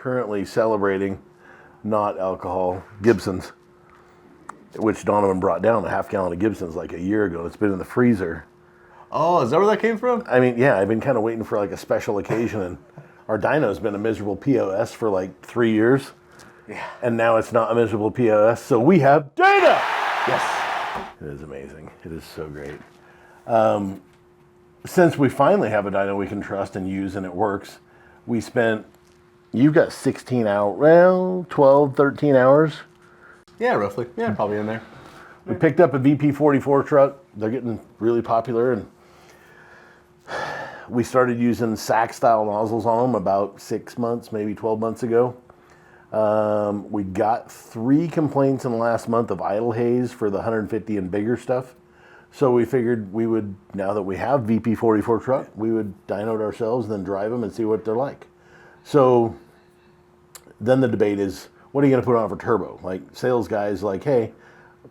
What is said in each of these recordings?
currently celebrating, not alcohol, Gibson's, which Donovan brought down a half gallon of Gibson's like a year ago. It's been in the freezer. Oh, is that where that came from? I mean, yeah, I've been kind of waiting for like a special occasion, and our Dyno's been a miserable POS for like 3 years. Yeah. And now it's not a miserable POS, so we have Dyno! Yes. It is amazing. It is so great. Since we finally have a Dyno we can trust and use and it works, you've got 16 hours, well, 12, 13 hours. Yeah, roughly. Yeah, probably in there. We picked up a VP44 truck. They're getting really popular, and we started using sack style nozzles on them about 6 months, maybe 12 months ago. We got 3 complaints in the last month of idle haze for the 150 and bigger stuff. So we figured we would, now that we have VP44 truck, we would dyno it ourselves, then drive them and see what they're like. So then the debate is, what are you going to put on for turbo? Like, sales guys like, hey,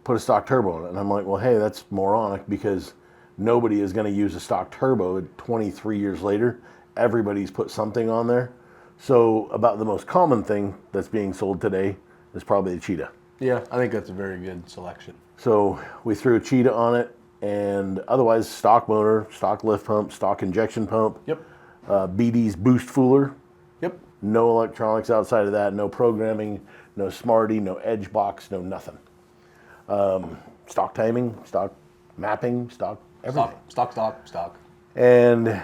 put a stock turbo on it. And I'm like, well, hey, that's moronic, because nobody is going to use a stock turbo 23 years later. Everybody's put something on there. So about the most common thing that's being sold today is probably the Cheetah. Yeah, I think that's a very good selection. So we threw a Cheetah on it, and otherwise stock motor, stock lift pump, stock injection pump. Yep. BD's boost fooler. Yep. No electronics outside of that. No programming. No Smarty. No edge box. No nothing. Stock timing. Stock mapping. Stock everything. Stock. And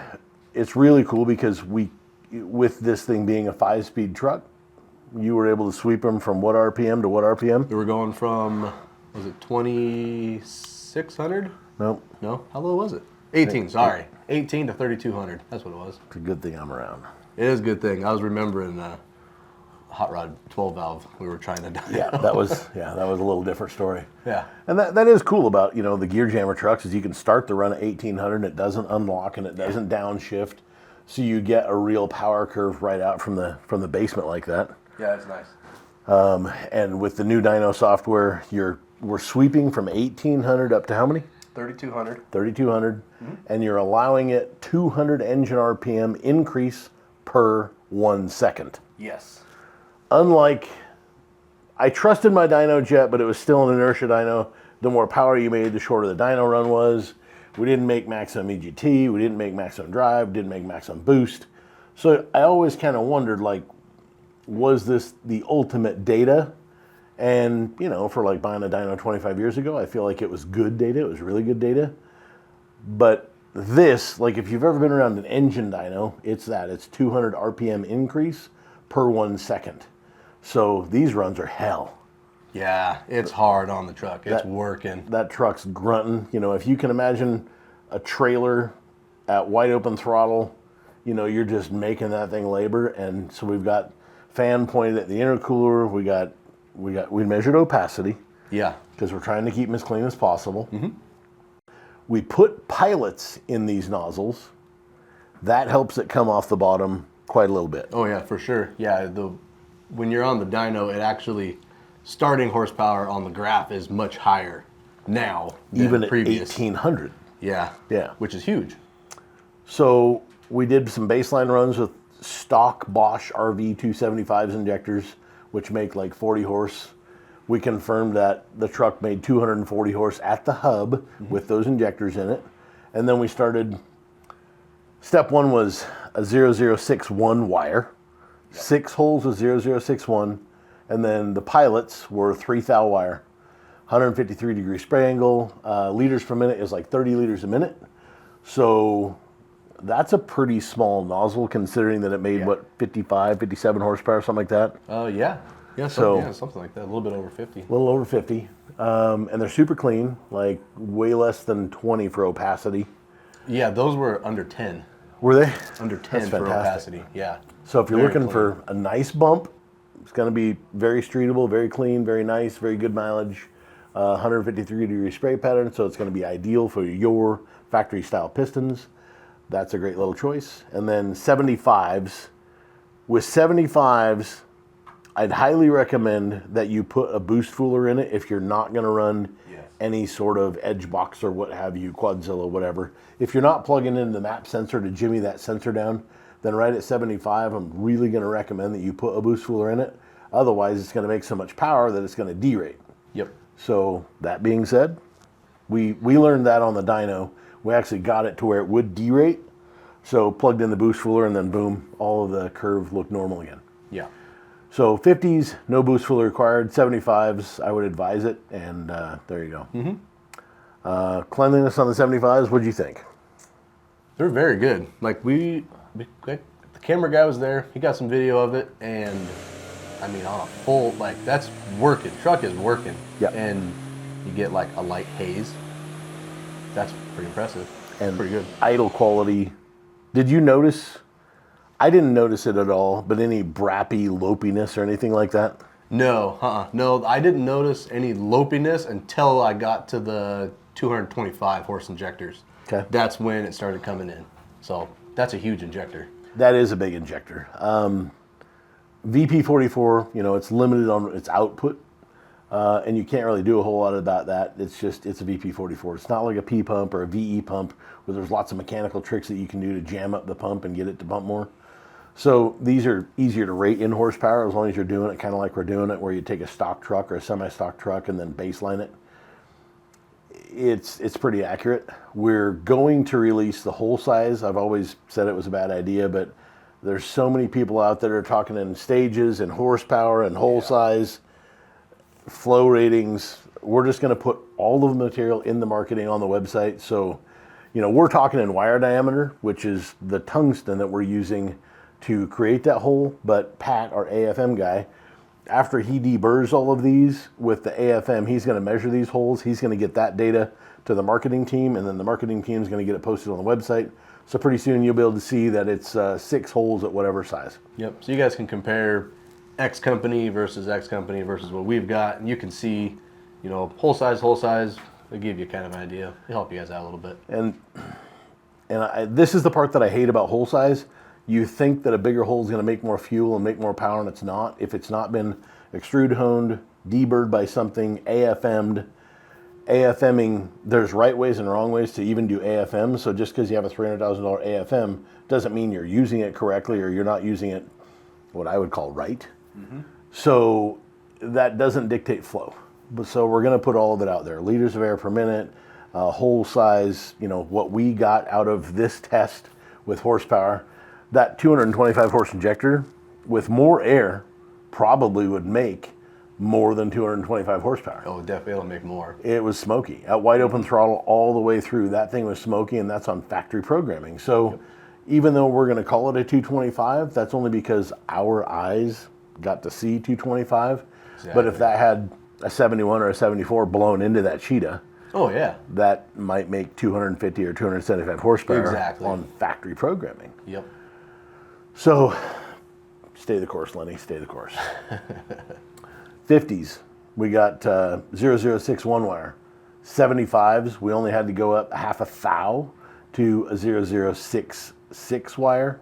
it's really cool because with this thing being a 5-speed truck, you were able to sweep them from what RPM to what RPM? We were going from, was it 2,600? Nope. No? How low was it? 18, sorry. 18 to 3,200. That's what it was. It's a good thing I'm around. It is a good thing. I was remembering Hot Rod 12 valve we were trying to dyno. Yeah, that was a little different story. Yeah. And that is cool about, the gear jammer trucks, is you can start the run at 1800 and it doesn't unlock and it doesn't downshift. So you get a real power curve right out from the basement like that. Yeah, that's nice. And with the new dyno software, we're sweeping from 1800 up to how many? 3,200. 3,200. Mm-hmm. And you're allowing it 200 engine RPM increase per 1 second. Yes. Unlike, I trusted my dyno jet, but it was still an inertia dyno. The more power you made, the shorter the dyno run was. We didn't make maximum EGT, we didn't make maximum drive, didn't make maximum boost. So I always kind of wondered, like, was this the ultimate data? And, for like buying a dyno 25 years ago, I feel like it was good data. It was really good data. But this, like, if you've ever been around an engine dyno, it's 200 RPM increase per 1 second. So these runs are hell. Yeah, it's hard on the truck. It's working. That truck's grunting. If you can imagine a trailer at wide open throttle, you're just making that thing labor. And so we've got fan pointed at the intercooler. We measured opacity. Yeah. Because we're trying to keep them as clean as possible. Mm-hmm. We put pilots in these nozzles. That helps it come off the bottom quite a little bit. Oh yeah, for sure. Yeah, when you're on the dyno, it actually, starting horsepower on the graph is much higher now than even at previous. 1800. Yeah. Yeah. Which is huge. So we did some baseline runs with stock Bosch RV 275s injectors, which make like 40 horse. We confirmed that the truck made 240 horse at the hub with those injectors in it. And then we started, step 1 was a 0061 wire, 6 holes of 0061. And then the pilots were 3 thou wire, 153 degree spray angle. Liters per minute is like 30 liters a minute. So that's a pretty small nozzle considering that it made, 55, 57 horsepower, something like that. Yeah. Yeah, something like that. A little bit over 50. A little over 50. And they're super clean, like way less than 20 for opacity. Yeah, those were under 10. Were they? Under 10 for opacity, yeah. So if you're looking for a nice bump, it's going to be very streetable, very clean, very nice, very good mileage. 153 degree spray pattern, so it's going to be ideal for your factory style pistons. That's a great little choice. And then 75s. With 75s, I'd highly recommend that you put a boost fooler in it if you're not going to run any sort of edge box or what have you, Quadzilla, whatever. If you're not plugging in the map sensor to jimmy that sensor down, then right at 75, I'm really going to recommend that you put a boost cooler in it. Otherwise, it's going to make so much power that it's going to derate. Yep. So that being said, we learned that on the dyno. We actually got it to where it would derate. So plugged in the boost cooler and then boom, all of the curve looked normal again. Yeah. So 50s, no boost cooler required. 75s, I would advise it. And there you go. Mm-hmm. Cleanliness on the 75s, what'd you think? They're very good. Like the camera guy was there. He got some video of it, and I mean, on a full, like, that's working. Truck is working. Yep. And you get like a light haze. That's pretty impressive. And pretty good. Idle quality. Did you notice? I didn't notice it at all, but any brappy lopiness or anything like that? No, no, I didn't notice any lopiness until I got to the 225 horse injectors. Okay. That's when it started coming in. So that's a huge injector. That is a big injector. VP44, it's limited on its output, and you can't really do a whole lot about that. It's a VP44. It's not like a P pump or a VE pump where there's lots of mechanical tricks that you can do to jam up the pump and get it to pump more. So these are easier to rate in horsepower as long as you're doing it kind of like we're doing it, where you take a stock truck or a semi-stock truck and then baseline it. It's pretty accurate. We're going to release the whole size. I've always said it was a bad idea, but there's so many people out there that are talking in stages and horsepower and whole size, flow ratings. We're just going to put all of the material in the marketing on the website. So, we're talking in wire diameter, which is the tungsten that we're using to create that hole. But Pat, our AFM guy, after he deburrs all of these with the AFM, he's going to measure these holes. He's going to get that data to the marketing team, and then the marketing team is going to get it posted on the website. So pretty soon you'll be able to see that it's 6 holes at whatever size. Yep. So you guys can compare X company versus what we've got, and you can see, whole size. It'll give you kind of an idea. It'll help you guys out a little bit. And this is the part that I hate about hole size. You think that a bigger hole is going to make more fuel and make more power, and it's not. If it's not been extrude honed, deburred by something, AFM'd, AFMing, there's right ways and wrong ways to even do AFM. So just because you have a $300,000 AFM doesn't mean you're using it correctly or you're not using it what I would call right. Mm-hmm. So that doesn't dictate flow. So we're going to put all of it out there. Liters of air per minute, hole size, what we got out of this test with horsepower. That 225 horse injector with more air probably would make more than 225 horsepower. Oh, definitely, it'll make more. It was smoky. At wide open throttle all the way through, that thing was smoky, and that's on factory programming. So even though we're going to call it a 225, that's only because our eyes got to see 225. Exactly. But if that had a 71 or a 74 blown into that cheetah, oh yeah, that might make 250 or 275 horsepower on factory programming. Yep. So stay the course, Lenny, stay the course. 50s, we got 0061 wire. 75s, we only had to go up half a thou to a 0066 wire.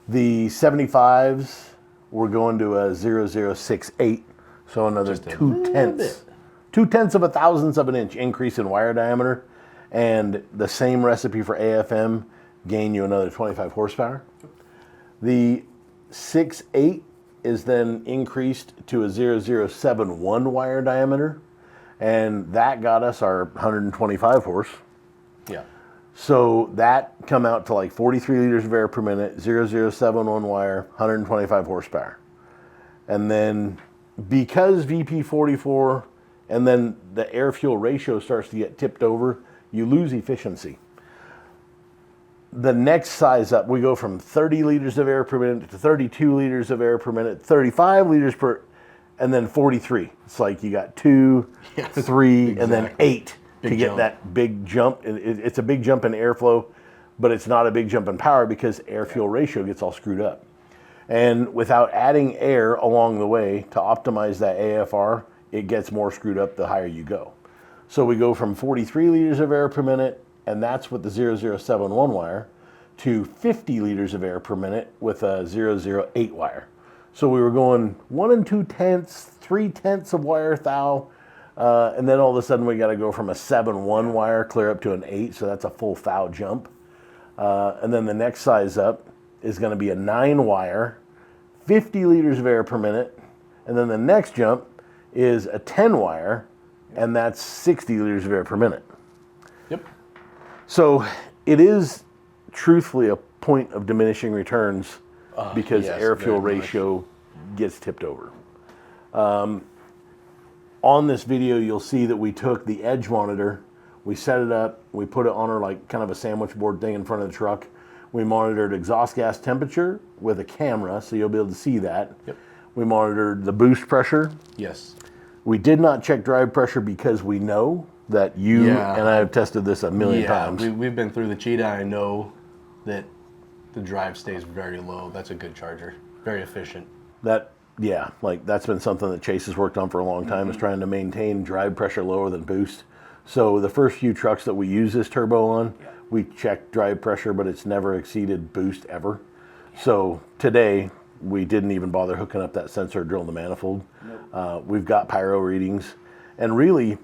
The 75s, we're going to a 0068, so another 2/10 of a thousandth of an inch increase in wire diameter, and the same recipe for AFM gain you another 25 horsepower. The 6.8 is then increased to a 0071 wire diameter, and that got us our 125 horse. Yeah. So that come out to like 43 liters of air per minute, 0071 wire, 125 horsepower. And then because VP44 and then the air fuel ratio starts to get tipped over, you lose efficiency. The next size up, we go from 30 liters of air per minute to 32 liters of air per minute, 35 liters per, and then 43. It's like you got 2, 3, exactly. And then 8 to get that big jump. It's a big jump in airflow, but it's not a big jump in power because air fuel ratio gets all screwed up. And without adding air along the way to optimize that AFR, it gets more screwed up the higher you go. So we go from 43 liters of air per minute, and that's with the 0071 wire, to 50 liters of air per minute with a 008 wire. So we were going 1 2/10, 3/10 of wire thou, and then all of a sudden we got to go from a 7.1 wire clear up to an 8, so that's a full thou jump. And then the next size up is going to be a 9-wire, 50 liters of air per minute. And then the next jump is a 10-wire, and that's 60 liters of air per minute. Yep. So it is truthfully a point of diminishing returns because yes, air-fuel very much. ratio gets tipped over. On this video, you'll see that we took the edge monitor, we set it up, we put it on our like kind of a sandwich board thing in front of the truck. We monitored exhaust gas temperature with a camera, so you'll be able to see that. Yep. We monitored the boost pressure. Yes. We did not check drive pressure because we know that you and I have tested this a million times. We've been through the Cheetah. I know that the drive stays very low. That's a good charger. Very efficient. That's been something that Chase has worked on for a long time, is trying to maintain drive pressure lower than boost. So the first few trucks that we use this turbo on, we checked drive pressure, but it's never exceeded boost ever. So today, we didn't even bother hooking up that sensor or drilling the manifold. Nope. We've got pyro readings. And really,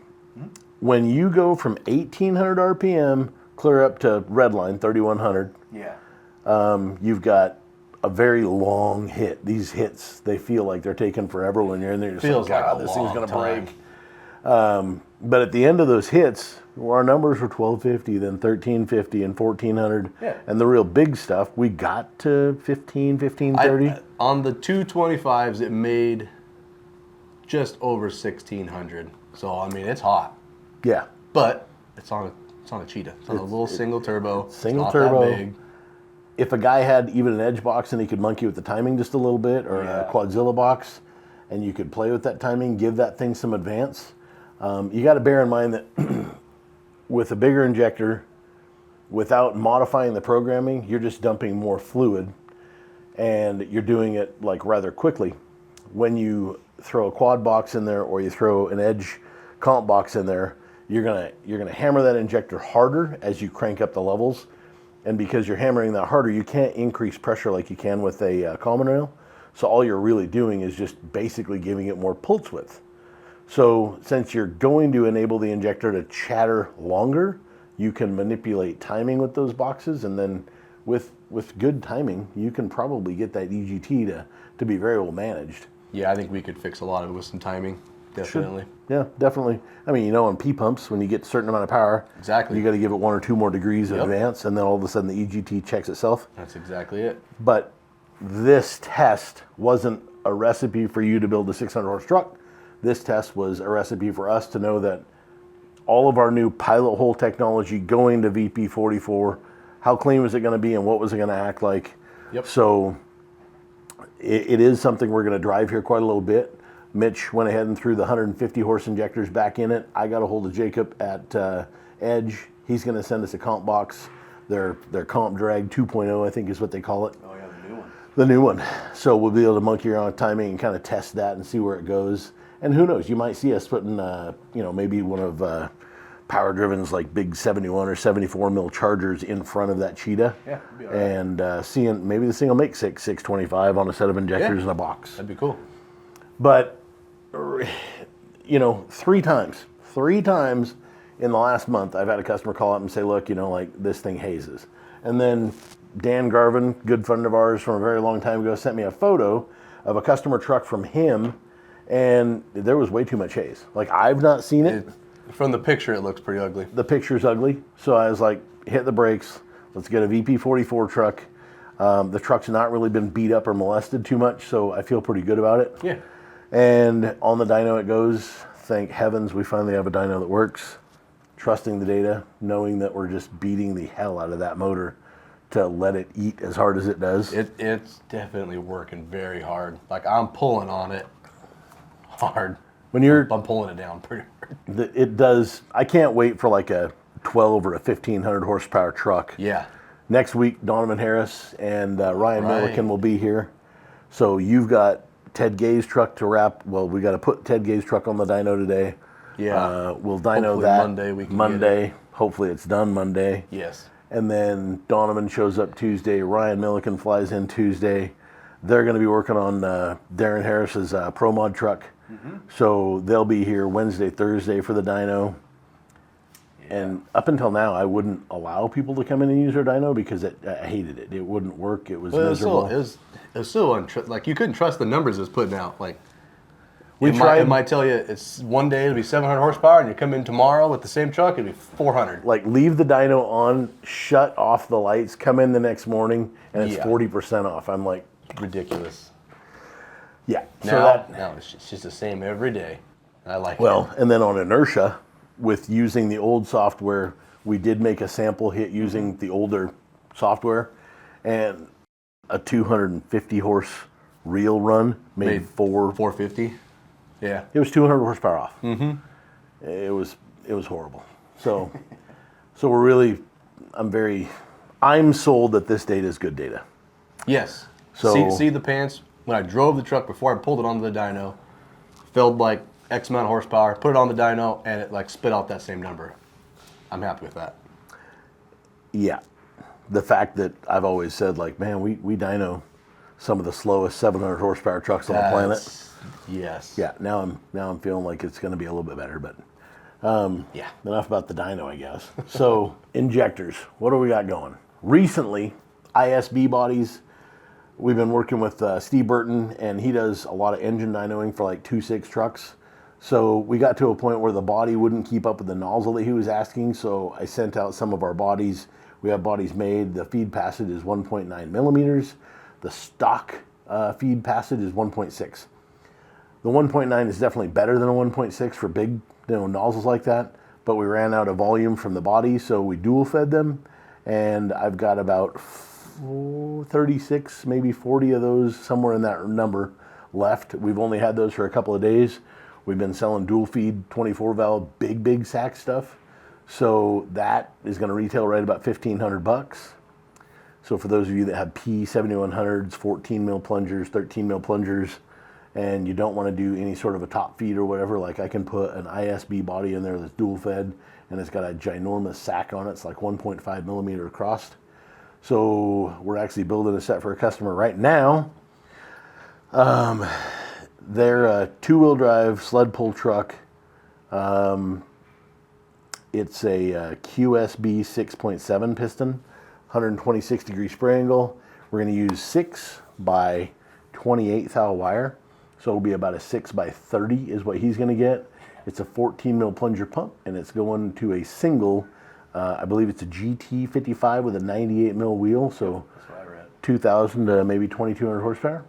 when you go from 1,800 RPM clear up to redline, 3,100, you've got a very long hit. These hits, they feel like they're taking forever when you're in there. You're Feels like, like God, a this thing's long going to break. But at the end of those hits, our numbers were 1,250, then 1,350 and 1,400. Yeah. And the real big stuff, we got to 1,530. On the 225s, it made just over 1,600. So, I mean, it's hot. Yeah. But it's on a Cheetah. It's on a little single turbo. Single it's not turbo. That big. If a guy had even an edge box and he could monkey with the timing just a little bit, or a Quadzilla box, and you could play with that timing, give that thing some advance. You got to bear in mind that with a bigger injector, without modifying the programming, you're just dumping more fluid, and you're doing it like rather quickly. When you throw a quad box in there or you throw an edge comp box in there, you're gonna hammer that injector harder as you crank up the levels. And because you're hammering that harder, you can't increase pressure like you can with a common rail. So all you're really doing is just basically giving it more pulse width. So since you're going to enable the injector to chatter longer, you can manipulate timing with those boxes. And then with good timing, you can probably get that EGT to be very well managed. Yeah, I think we could fix a lot of it with some timing. Definitely. Yeah, definitely. I mean, on P-pumps, when you get a certain amount of power, exactly, you got to give it 1 or 2 more degrees of advance, and then all of a sudden the EGT checks itself. That's exactly it. But this test wasn't a recipe for you to build a 600-horse truck. This test was a recipe for us to know that all of our new pilot hole technology going to VP44, how clean was it going to be and what was it going to act like? Yep. So it is something we're going to drive here quite a little bit. Mitch went ahead and threw the 150-horse injectors back in it. I got a hold of Jacob at Edge. He's going to send us a comp box. Their comp drag 2.0, I think is what they call it. Oh, yeah, the new one. The new one. So we'll be able to monkey around with timing and kind of test that and see where it goes. And who knows, you might see us putting, maybe one of Power Driven's like big 71 or 74 mil chargers in front of that Cheetah. Yeah, it'd be all right. And seeing maybe this thing will make 625 on a set of injectors in a box. That'd be cool. But, 3 times in the last month, I've had a customer call up and say, look, this thing hazes. And then Dan Garvin, good friend of ours from a very long time ago, sent me a photo of a customer truck from him, and there was way too much haze. Like, I've not seen it. From the picture, it looks pretty ugly. The picture's ugly. So I was like, hit the brakes. Let's get a VP44 truck. The truck's not really been beat up or molested too much, so I feel pretty good about it. Yeah. And on the dyno it goes. Thank heavens we finally have a dyno that works. Trusting the data, knowing that we're just beating the hell out of that motor to let it eat as hard as it does. It's definitely working very hard. Like, I'm pulling on it hard. When I'm pulling it down pretty hard. It does. I can't wait for like a 12 or a 1,500 horsepower truck. Yeah. Next week, Donovan Harris and Ryan Milliken will be here. So you've got Ted Gay's truck to wrap. Well, we got to put Ted Gay's truck on the dyno today. Yeah. We'll dyno Hopefully that Monday. We can Monday. Get it. Hopefully it's done Monday. Yes. And then Donovan shows up Tuesday. Ryan Milliken flies in Tuesday. They're going to be working on Darren Harris's Pro Mod truck. Mm-hmm. So they'll be here Wednesday, Thursday for the dyno. And up until now, I wouldn't allow people to come in and use our dyno because I hated it. It wouldn't work. It was miserable. It was still like you couldn't trust the numbers it's putting out. Like We it tried. might tell you it's one day it'll be 700 horsepower, and you come in tomorrow with the same truck, it'll be 400. Like leave the dyno on, shut off the lights, come in the next morning, and it's 40% off. I'm like, Ridiculous. yeah. Now it's just the same every day. I like it. Well, and then on inertia, with using the old software, we did make a sample hit using the older software, and a 250 horse real run made 450. Yeah. It was 200 horsepower off. Mm-hmm. It was horrible. So we're really, I'm sold that this data is good data. Yes. So see the pants. When I drove the truck before I pulled it onto the dyno, filled like X amount of horsepower, put it on the dyno, and it like spit out that same number. I'm happy with that. Yeah. The fact that I've always said, like, man, we dyno some of the slowest 700 horsepower trucks on the planet. Yes. Yeah. Now I'm feeling like it's going to be a little bit better, but Yeah. enough about the dyno, I guess. So injectors, what do we got going? Recently, ISB bodies. We've been working with Steve Burton, and he does a lot of engine dynoing for like 2.6 trucks. So we got to a point where the body wouldn't keep up with the nozzle that he was asking. So I sent out some of our bodies. We have bodies made. The feed passage is 1.9 millimeters. The stock feed passage is 1.6. The 1.9 is definitely better than a 1.6 for big nozzles like that. But we ran out of volume from the body, so we dual fed them. And I've got about 36, maybe 40 of those, somewhere in that number left. We've only had those for a couple of days. We've been selling dual feed 24 valve big sack stuff. So that is going to retail right about $1,500. So for those of you that have P7100s, 14 mil plungers, 13 mil plungers, and you don't want to do any sort of a top feed or whatever, like I can put an ISB body in there that's dual fed, and it's got a ginormous sack on it. It's like 1.5 millimeter across. So we're actually building a set for a customer right now. They're a two-wheel drive sled pull truck. It's a QSB 6.7 piston, 126 degree spray angle. We're going to use 6 by 28 thou wire. So it'll be about a 6 by 30 is what he's going to get. It's a 14 mil plunger pump, and it's going to a single, I believe it's a GT55 with a 98 mil wheel. So 2,000 to maybe 2,200 horsepower.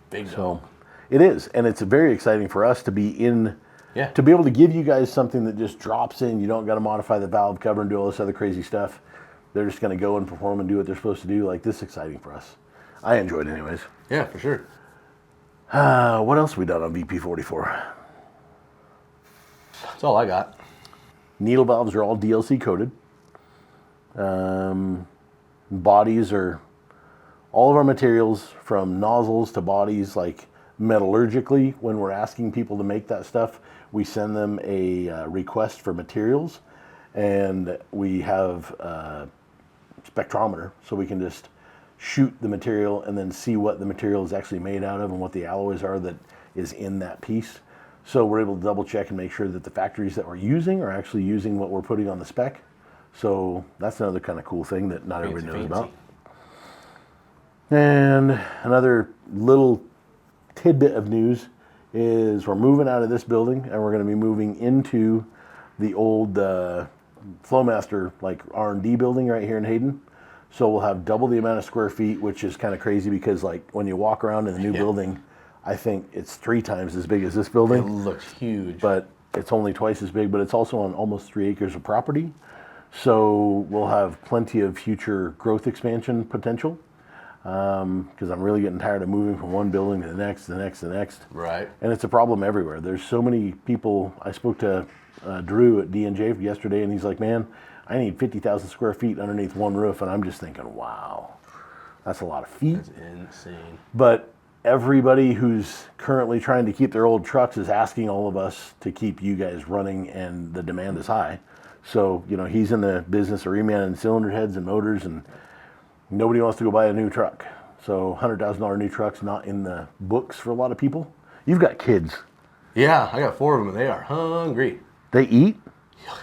Big dog. So it is, and it's very exciting for us to be in, to be able to give you guys something that just drops in. You don't got to modify the valve cover and do all this other crazy stuff. They're just going to go and perform and do what they're supposed to do. Like, this is exciting for us. I enjoyed it anyways. Yeah, for sure. What else have we done on VP44? That's all I got. Needle valves are all DLC coated. Bodies are all of our materials, from nozzles to bodies, like metallurgically, when we're asking people to make that stuff, we send them a request for materials, and we have a spectrometer, so we can just shoot the material and then see what the material is actually made out of and what the alloys are that is in that piece. So we're able to double check and make sure that the factories that we're using are actually using what we're putting on the spec. So that's another kind of cool thing that not everybody knows about. And another little tidbit of news is we're moving out of this building, and we're going to be moving into the old Flowmaster like R&D building right here in Hayden. So we'll have double the amount of square feet, which is kind of crazy because, like, when you walk around in the new building, I think it's 3 times as big as this building. It looks huge. But it's only twice as big, but it's also on almost 3 acres of property. So we'll have plenty of future growth expansion potential. Because I'm really getting tired of moving from one building to the next, the next, the next. Right. And it's a problem everywhere. There's so many people. I spoke to Drew at D&J yesterday, and he's like, man, I need 50,000 square feet underneath one roof. And I'm just thinking, wow, that's a lot of feet. That's insane. But everybody who's currently trying to keep their old trucks is asking all of us to keep you guys running, and the demand is high. So, he's in the business of remanning cylinder heads and motors, and nobody wants to go buy a new truck. So $100,000 new truck's not in the books for a lot of people. You've got kids. Yeah, I got 4 of them, and they are hungry. They eat?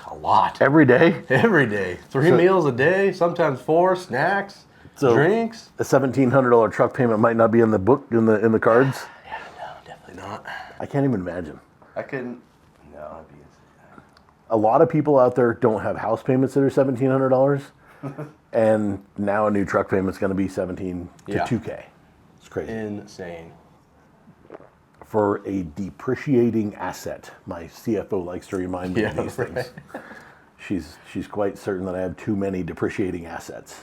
A lot. Every day? Every day. 3 meals a day, sometimes 4, snacks, drinks. A $1,700 truck payment might not be in the book, in the cards. Yeah, no, definitely not. I can't even imagine. I couldn't. No, I'd be. A lot of people out there don't have house payments that are $1,700, and now a new truck payment's going to be 17 to Yeah. $2K. It's crazy. Insane. For a depreciating asset, my CFO likes to remind me of these things. She's quite certain that I have too many depreciating assets.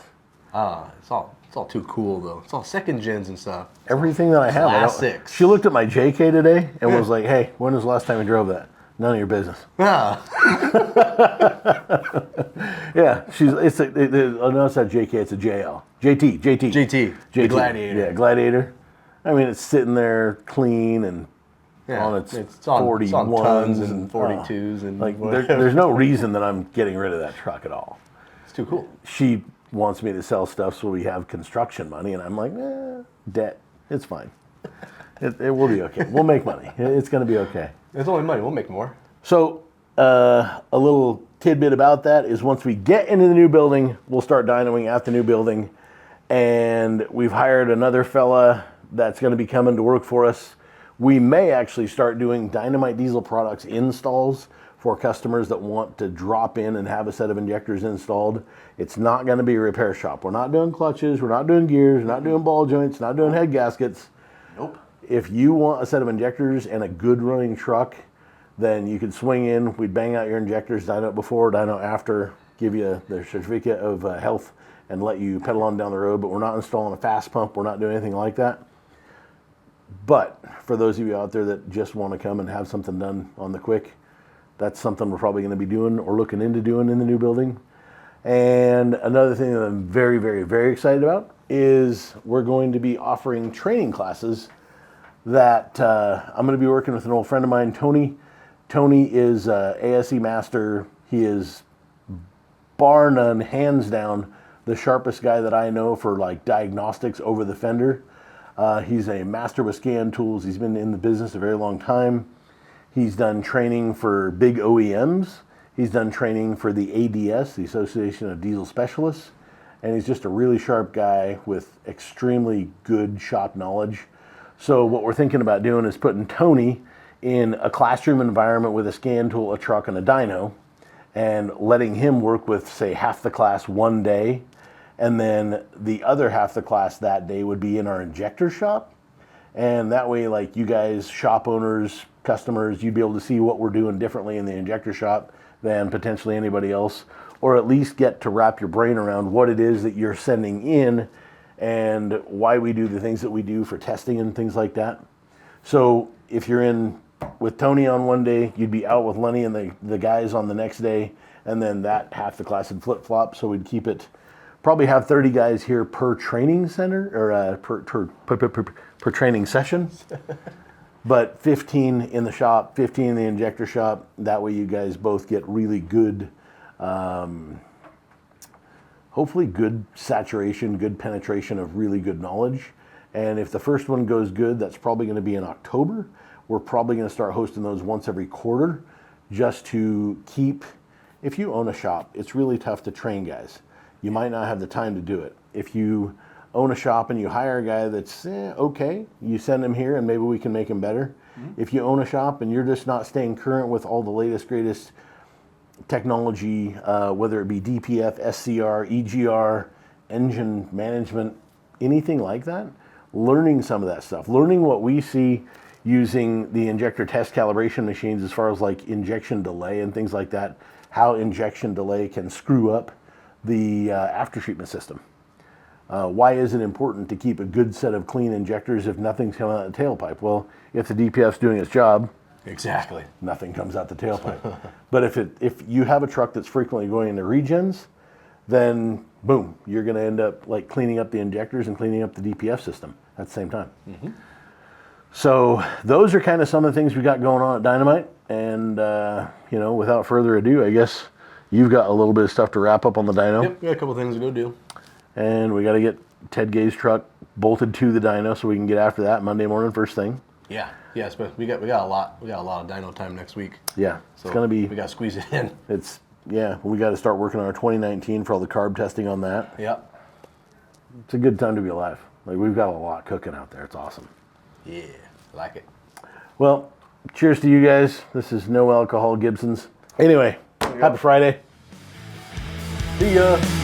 It's all too cool though. It's all second gens and stuff. Everything that I have. Classics. She looked at my JK today and was like, "Hey, when was the last time you drove that? None of your business." Ah. Yeah, no, it's not JK, it's a JL. JT. The Gladiator. Yeah, Gladiator. I mean, it's sitting there clean and on its 41s it's on tons and 42s and like whatever. there's no reason that I'm getting rid of that truck at all. It's too cool. She wants me to sell stuff so we have construction money, and I'm like, debt. It's fine. It will be okay. We'll make money. It's going to be okay. It's only money. We'll make more. So a little tidbit about that is once we get into the new building, we'll start dynoing at the new building. And we've hired another fella that's going to be coming to work for us. We may actually start doing Dynamite Diesel Products installs for customers that want to drop in and have a set of injectors installed. It's not going to be a repair shop. We're not doing clutches. We're not doing gears. We're not doing ball joints. Not doing head gaskets. Nope. If you want a set of injectors and a good running truck, then you can swing in. We'd bang out your injectors, dyno it before, dyno after, give you their certificate of health, and let you pedal on down the road. But we're not installing a fast pump. We're not doing anything like that. But for those of you out there that just want to come and have something done on the quick, that's something we're probably going to be doing or looking into doing in the new building. And another thing that I'm very, very, very excited about is we're going to be offering training classes that I'm going to be working with an old friend of mine, Tony. Tony is ASE master. He is bar none, hands down, the sharpest guy that I know for like diagnostics over the fender. He's a master with scan tools. He's been in the business a very long time. He's done training for big OEMs. He's done training for the ADS, the Association of Diesel Specialists. And he's just a really sharp guy with extremely good shop knowledge. So what we're thinking about doing is putting Tony in a classroom environment with a scan tool, a truck, and a dyno, and letting him work with, say, half the class one day, and then the other half the class that day would be in our injector shop. And that way, like, you guys, shop owners, customers, you'd be able to see what we're doing differently in the injector shop than potentially anybody else, or at least get to wrap your brain around what it is that you're sending in and why we do the things that we do for testing and things like that. So if you're in with Tony on one day, you'd be out with Lenny and the guys on the next day, and then that half the class would flip-flop. So we'd keep it, probably have 30 guys here per training center, or per training session. But 15 in the shop, 15 in the injector shop. That way you guys both get really good, hopefully good saturation, good penetration of really good knowledge. And if the first one goes good, that's probably going to be in October. We're probably going to start hosting those once every quarter just to keep, if you own a shop, it's really tough to train guys. You might not have the time to do it. If you own a shop and you hire a guy that's okay, you send him here and maybe we can make him better. Mm-hmm. If you own a shop and you're just not staying current with all the latest, greatest technology, whether it be DPF, SCR, EGR, engine management, anything like that, learning some of that stuff, learning what we see using the injector test calibration machines as far as like injection delay and things like that, how injection delay can screw up the after treatment system. Why is it important to keep a good set of clean injectors if nothing's coming out of the tailpipe? Well, if the DPF's doing its job, exactly, nothing comes out the tailpipe. But if you have a truck that's frequently going into regens, then boom, you're going to end up like cleaning up the injectors and cleaning up the DPF system at the same time. Mm-hmm. So those are kind of some of the things we got going on at Dynamite. And without further ado, I guess you've got a little bit of stuff to wrap up on the dyno. Yep, we got a couple things to go do. And we got to get Ted Gay's truck bolted to the dyno so we can get after that Monday morning first thing. Yeah, yes, but we got a lot of dyno time next week. Yeah, So it's gonna be. we got to squeeze it in. It's we got to start working on our 2019 for all the carb testing on that. Yep. It's a good time to be alive. Like we've got a lot cooking out there. It's awesome. Yeah, I like it. Well, cheers to you guys. This is No Alcohol Gibson's. Anyway, happy Friday. See ya.